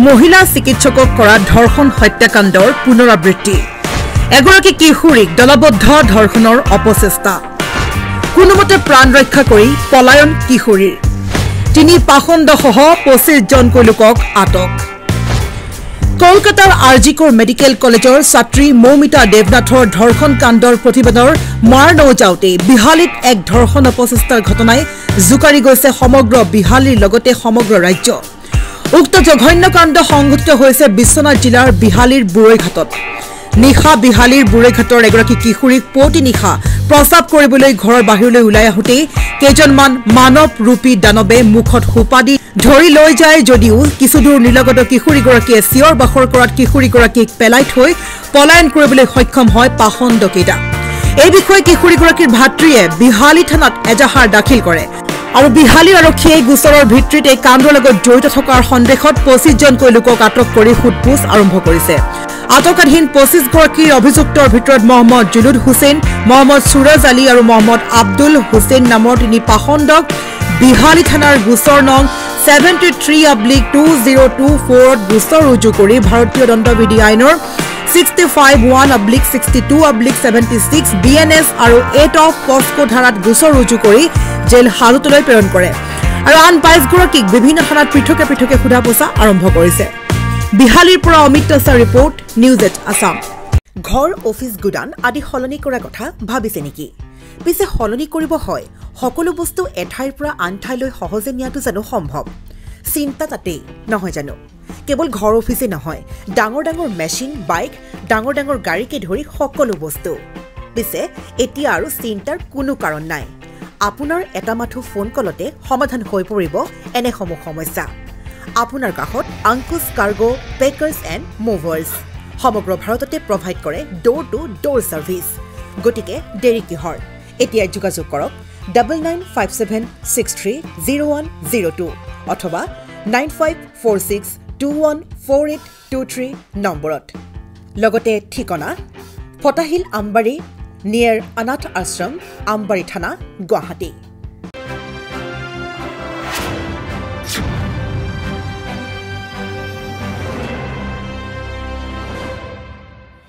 মহিলা চিকিৎসকক কৰা ধৰ্ষণ হত্যাকাণ্ডৰ পুনৰাবৃত্তি এগৰাকী কিশোৰীক দলবদ্ধ ধৰ্ষণৰ অপচেষ্টা কোনোমতে প্ৰাণ ৰক্ষা কৰি পলায়ন কিশোৰীৰ তিনি পাখণ্ডসহ 25 জনকৈ লোকক আটক কলকাতাৰ আৰজিকৰ মেডিকেল কলেজৰ ছাত্ৰী মৌমিতা দেৱনাথৰ ধৰ্ষণ কাণ্ডৰ প্ৰতিবেদনৰ মাৰ নৌজাওতে বিহালীত এক ধৰ্ষণ অপচেষ্টাৰ ঘটনাই জুকাৰি গৈছে সমগ্ৰ বিহালীৰ লগতে সমগ্ৰ ৰাজ্য উক্ত জঘন্য কাণ্ড সংঘটিত হৈছে বিশ্বনাথ জিলাৰ বিহালীৰ বুৰৈঘাটত নিশা বিহালীৰ বুৰৈঘাটৰ এগৰাকী কিশোৰীক পুৱতি নিশা প্ৰস্ৰাৱ কৰিবলৈ ঘৰৰ বাহিৰলৈ ওলাই আহোঁতে কেইজনমান মানৱ ৰূপী দানৱে মুখত সোপা দি ধৰি লৈ যায় যদিও কিছুদূৰ নিলগত কিশোৰীগৰাকীয়ে চিঞৰ বাখৰ কৰাত কিশোৰীগৰাকীক পেলাই থৈ পলায়ন কৰিবলৈ সক্ষম হয় পাখণ্ডকেইটা এই বিষয়ে কিশোৰীগৰাকীৰ ভাতৃয়ে বিহালী থানাত এজাহাৰ দাখিল কৰে আৰু বিহালী আৰক্ষীয়ে গোচৰৰ ভিত্তিত এই কাণ্ডৰ লগত জড়িত থকাৰ সন্দেহত 25 জনকৈ লোকক আটক কৰি সোধপোছ আৰম্ভ কৰিছে আটকাধীন 25 গৰাকীৰ অভিযুক্তৰ ভিতৰত মহম্মদ জুলুদ হুছেইন মহম্মদ সুৰজ আলী আৰু মহম্মদ আব্দুল হুছেইন নামৰ তিনি পাখণ্ডক বিহালী থানাৰ গোচৰ নং 73/2024 গোচৰ ৰুজু কৰি ভাৰতীয় দণ্ডবিধি আইনৰ 65(1)62/76 BNS আৰু 8 অফ পস্কো ধাৰাত গোচৰ ৰুজু কৰি জেল হাজতলৈ প্ৰেৰণ কৰে আৰু আন 22 গৰাকীক বিভিন্ন থানাত পৃথকে পৃথকে সোধা পোছা আৰম্ভ কৰিছে বিহালীৰ পৰা অমিত দাসৰ ৰিপৰ্ট নিউজ এট আছাম ঘৰ অফিস গুদান আদি সলনি কৰা কথা ভাবিছে নেকি পিছে সলনি কৰিব হয় সকলো বস্তু এঠাইৰ পৰা আন ঠাইলৈ সহজে নিয়াটো জানো সম্ভৱ চিন্তা তাতেই নহয় জানো কেৱল ঘৰ অফিসে নহয় ডাঙৰ ডাঙৰ মেচিন বাইক ডাঙৰ ডাঙৰ গাড়ীকে ধৰি সকলো বস্তু পিছে এতিয়া আৰু চিন্তাৰ কোনো কাৰণ নাই আপোনাৰ এটা মাথো ফোন কলতে সমাধান হৈ পৰিব এনেসমূহ সমস্যা আপোনাৰ কাষত আংকুশ কাৰ্গো পেকাৰ্ছ এণ্ড মুভাৰ্ছ সমগ্ৰ ভাৰততে প্ৰভাইড কৰে ডোৰ টু ডোৰ ছাৰ্ভিচ গতিকে দেৰি কিহৰ এতিয়া যোগাযোগ কৰক 9957630102 অথবা 9546214823 নম্বৰত লগতে ঠিকনা ফটাহিল আমবাৰী নিয়াৰ অনাথ আশ্ৰম আমবাৰী থানা গুৱাহাটী